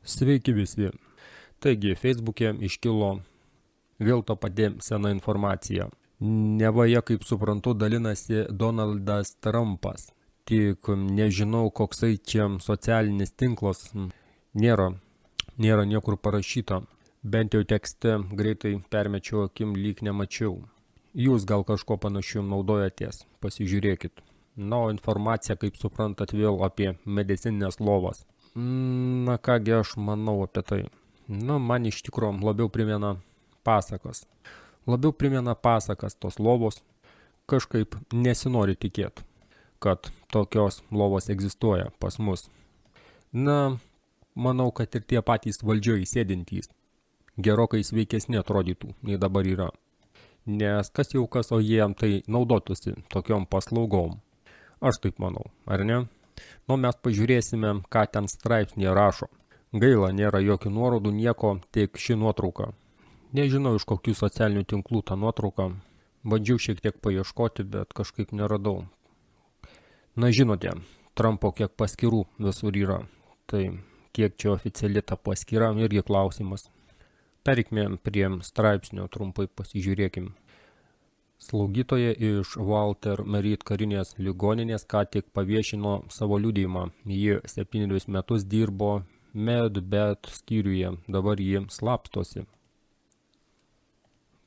Sveiki visi. Taigi, Facebook'e iškilo vėl ta pati sena informacija. Neva jie, kaip suprantu, dalinasi Donaldas Trumpas. Tik nežinau, koksai čia socialinis tinklas. Nėra niekur parašyta. Bent jau tekste greitai permečiau akim, lyg nemačiau. Jūs gal kažko panašių naudojatės, pasižiūrėkit. Na, o informacija, kaip suprantat, vėl apie medicininės lovas. Na kągi aš manau apie tai. Man iš tikrųjų labiau primena pasakas. Labiau primena pasakas tos lovos. Kažkaip nesinori tikėti, kad tokios lovos egzistuoja pas mus. Manau, kad ir tie patys valdžioje sėdintys gerokai sveikesni atrodytų, nei dabar yra. Nes kas jau kas, o jie tai naudotųsi tokiom paslaugom. Aš taip manau, ar ne? Mes pažiūrėsime, ką ten straipsnėje rašo. Gaila, nėra jokių nuorodų, nieko, tik ši nuotrauka. Nežinau, iš kokių socialinių tinklų tą nuotrauką. Bandžiau šiek tiek paieškoti, bet kažkaip neradau. Žinote, Trumpo kiek paskyrų visur yra. Tai kiek čia oficiali ta paskyra, irgi klausimas. Perikime prie straipsnio, trumpai pasižiūrėkim. Slaugytoja iš Walter Merit karinės ligoninės ką tik paviešino savo liudijimą. Ji 7 metus dirbo Med-Bet skyriuje, dabar ji slapstosi.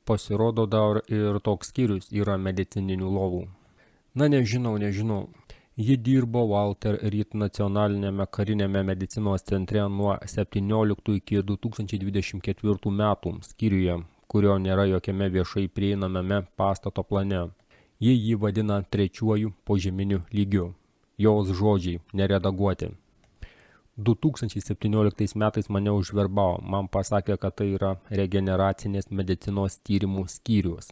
Pasirodo, dar ir toks skyrius yra medicininių lovų. Nežinau. Ji dirbo Walter Reed nacionalinėme karinėme medicinos centre nuo 17 iki 2024 metų skyriuje, kurio nėra jokiame viešai prieinamame pastato plane. Ji jį vadina trečiuoju požeminiu lygiu. Jos žodžiai neredaguoti. 2017 metais mane užverbavo, man pasakė, kad tai yra regeneracinės medicinos tyrimų skyrius.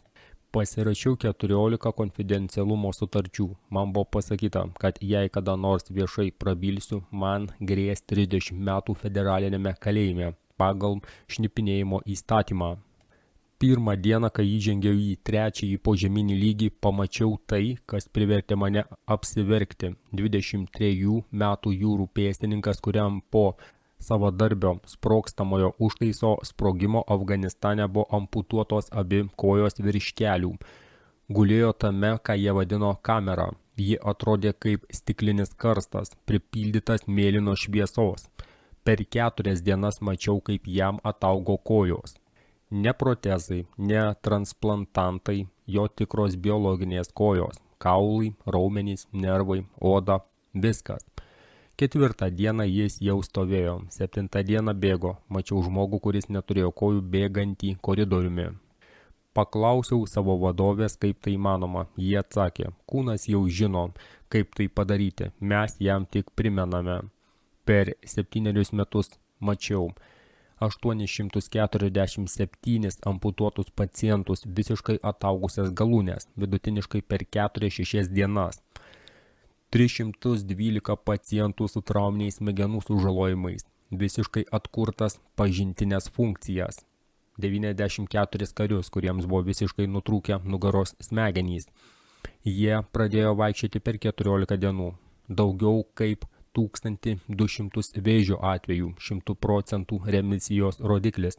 Pasirašiau 14 konfidencialumo sutarčių. Man buvo pasakyta, kad jei kada nors viešai prabilsiu, man grės 30 metų federalinėme kalėjime pagal šnipinėjimo įstatymą. Pirmą dieną, kai įžengiau į trečiąjį požeminį lygį, pamačiau tai, kas privertė mane apsiverkti. 23 metų jūrų pėstininkas, kuriam po savadarbio sprogstamojo užtaiso sprogimo Afganistane buvo amputuotos abi kojos virš kelių. Gulėjo tame, ką jie vadino kamera. Ji atrodė kaip stiklinis karstas, pripildytas mėlynos šviesos. Per 4 dienas mačiau, kaip jam ataugo kojos. Ne protezai, ne transplantantai, jo tikros biologinės kojos, kaulai, raumenys, nervai, oda, viskas. 4 dieną jis jau stovėjo, 7 dieną bėgo, mačiau žmogų, kuris neturėjo kojų bėgantį koridoriumi. Paklausiau savo vadovės, kaip tai įmanoma, jie atsakė, kūnas jau žino, kaip tai padaryti, mes jam tik primename. Per 7 metus mačiau 847 amputuotus pacientus visiškai ataugusias galūnes, vidutiniškai per 4-6 dienas. 312 pacientų su trauminiais smegenų sužalojimais, visiškai atkurtas pažintinės funkcijas. 94 karius, kuriems buvo visiškai nutrūkę nugaros smegenys. Jie pradėjo vaikščioti per 14 dienų, daugiau kaip 1200 vėžio atvejų, 100% remisijos rodiklis,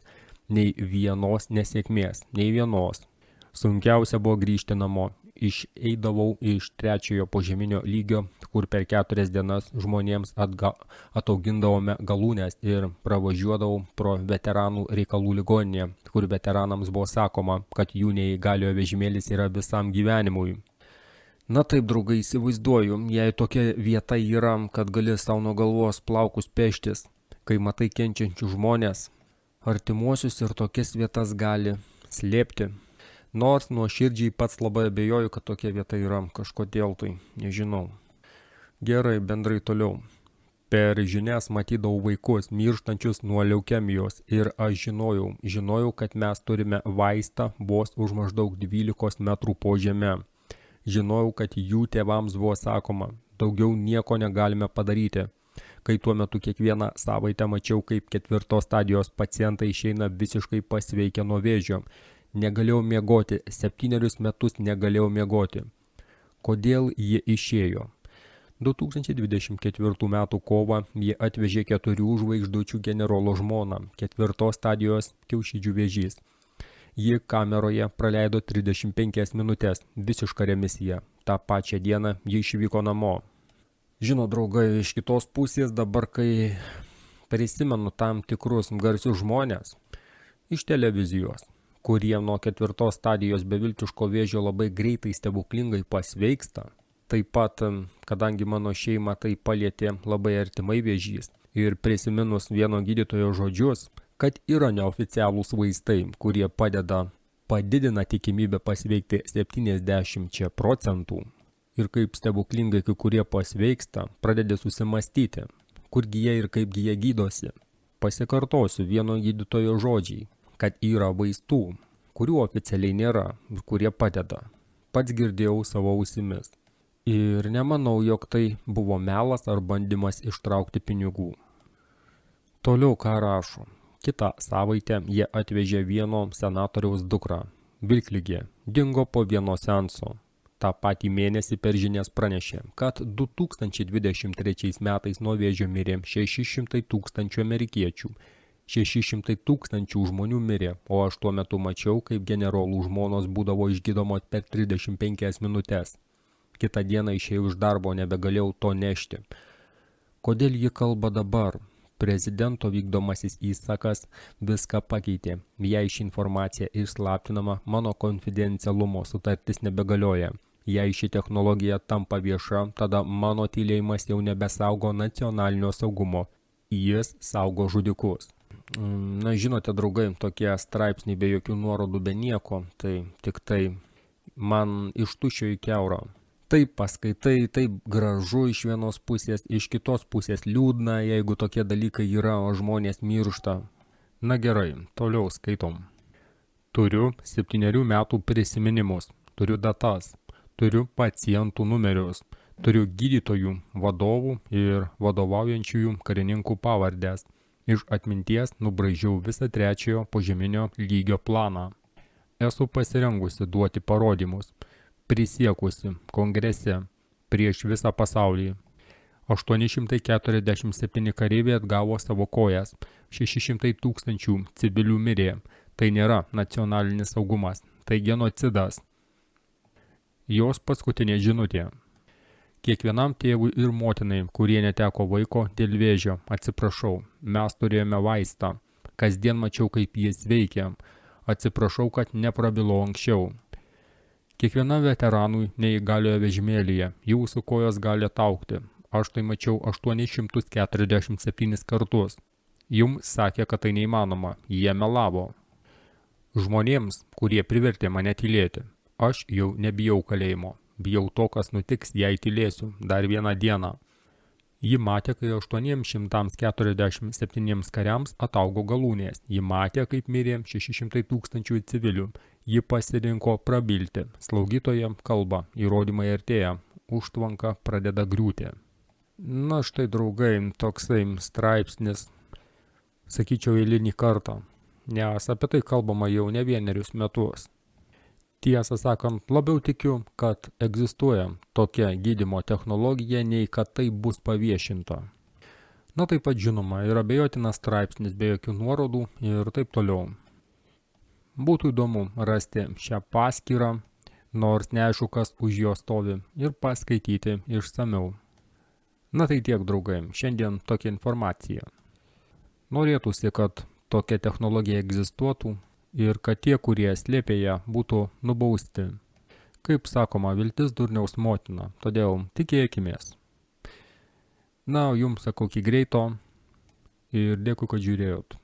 nei vienos nesėkmės, nei vienos. Sunkiausia buvo grįžti namo. Eidavau iš 3 požeminio lygio, kur per 4 dienas žmonėms ataugindavome galūnes ir pravažiuodavau pro veteranų reikalų ligoninę, kur veteranams buvo sakoma, kad jų neįgaliojo vežimėlis yra visam gyvenimui. Taip, draugai, įsivaizduoju, jei tokia vieta yra, kad gali savo nuo galvos plaukus peštis, kai matai kenčiančių žmonės, artimuosius ir tokias vietas gali slėpti. Nors nuoširdžiai pats labai abejoju, kad tokia vieta yra, kažkodėl tai, nežinau. Gerai, bendrai toliau. Per žinias matydavau vaikus mirštančius nuo leukemijos ir aš žinojau, kad mes turime vaistą vos už maždaug 12 metrų po žeme. Žinojau, kad jų tėvams buvo sakoma, daugiau nieko negalime padaryti. Kai tuo metu kiekvieną savaitę mačiau, kaip 4 stadijos pacientai išeina visiškai pasveikę nuo vėžio. Negalėjau miegoti, 7 metus negalėjau miegoti. Kodėl jie išėjo? 2024 m. kovą jie atvežė 4 žvaigždučių generolo žmoną, 4 stadijos kiaušidžių vėžys. Ji kameroje praleido 35 minutės, visišką remisiją. Ta pačią dieną ji išvyko namo. Žino, draugai, iš kitos pusės dabar, kai prisimenu tam tikrus garsius žmonės iš televizijos, kurie nuo 4 stadijos beviltiško vėžio labai greitai stebuklingai pasveiksta. Taip pat, kadangi mano šeimą tai palietė labai artimai vėžys ir prisiminus vieno gydytojo žodžius, kad yra neoficialūs vaistai, kurie padidina tikimybę pasveikti 70% ir kaip stebuklingai kai kurie pasveiksta, pradeda susimastyti, kurgi jie ir kaipgi jie gydosi. Pasikartosiu vieno gydytojo žodžiai, kad yra vaistų, kurių oficialiai nėra ir kurie padeda. Pats girdėjau savo ausimis. Ir nemanau, jog tai buvo melas ar bandymas ištraukti pinigų. Toliau ką rašo. Kitą savaitę jie atvežė vieno senatoriaus dukrą. Vilkligė dingo po vieno seanso. Ta patį mėnesį per žinias pranešė, kad 2023 metais nuo vėžio mirė 600 000 amerikiečių. 600 000 žmonių mirė, o aš tuo metu mačiau, kaip generolų žmonos būdavo išgydomos per 35 minutės. Kitą dieną išėjau iš darbo, nebegalėjau to nešti. Kodėl ji kalba dabar? Prezidento vykdomasis įsakas viską pakeitė. Jei ši informacija išslaptinama, mano konfidencialumo sutartis nebegalioja. Jei ši technologija tampa vieša, tada mano tylėjimas jau nebesaugo nacionalinio saugumo. Jis saugo žudikus. Na, žinote, draugai, tokie straipsniai be jokių nuorodų, be nieko, tai tik tai man iš tuščio į kiaurą. Taip paskaitai, taip gražu iš vienos pusės, iš kitos pusės liūdna, jeigu tokie dalykai yra, o žmonės miršta. Na gerai, toliau skaitom. Turiu 7 metų prisiminimus, turiu datas, turiu pacientų numerius, turiu gydytojų, vadovų ir vadovaujančiųjų karininkų pavardės. Iš atminties nubraižiau visą 3 požeminio lygio planą. Esu pasirengusi duoti parodymus. Prisiekusi kongrese prieš visą pasaulį. 847 kareiviai atgavo savo kojas, 600 000 civilių mirė. Tai nėra nacionalinis saugumas, tai genocidas. Jos paskutinė žinutė. Kiekvienam tėvui ir motinai, kurie neteko vaiko dėl vėžio, atsiprašau, mes turėjome vaistą. Kasdien mačiau, kaip jis veikia. Atsiprašau, kad neprabilau anksčiau. Kiekvienam veteranui neįgaliojo vežimėlyje, jūsų kojos gali ataugti. Aš tai mačiau 847 kartus. Jums sakė, kad tai neįmanoma, jie melavo. Žmonėms, kurie privertė mane tylėti, aš jau nebijau kalėjimo. Bijau to, kas nutiks, jei tylėsiu dar vieną dieną. Ji matė, kai 847 kariams ataugo galūnės. Ji matė, kaip mirė 600 000 civilių. Ji pasirinko prabilti. Slaugytoja kalba, įrodymai artėja, užtvanka pradeda griūti. Na štai, draugai, toksai straipsnis, sakyčiau, eilinį kartą, nes apie tai kalbama jau ne vienerius metus. Tiesą sakant, labiau tikiu, kad egzistuoja tokia gydymo technologija, nei kad tai bus paviešinta. Na taip pat žinoma, yra abejotinas straipsnis be jokių nuorodų ir taip toliau. Būtų įdomu rasti šią paskyrą, nors neaišku, kas už jo stovi, ir paskaityti išsamiau. Na tai tiek, draugai, šiandien tokia informacija. Norėtųsi, kad tokia technologija egzistuotų ir kad tie, kurie slėpė ją, būtų nubausti. Kaip sakoma, viltis durniaus motina, todėl tikėkimės. Na, jums sakau iki greito ir dėkui, kad žiūrėjot.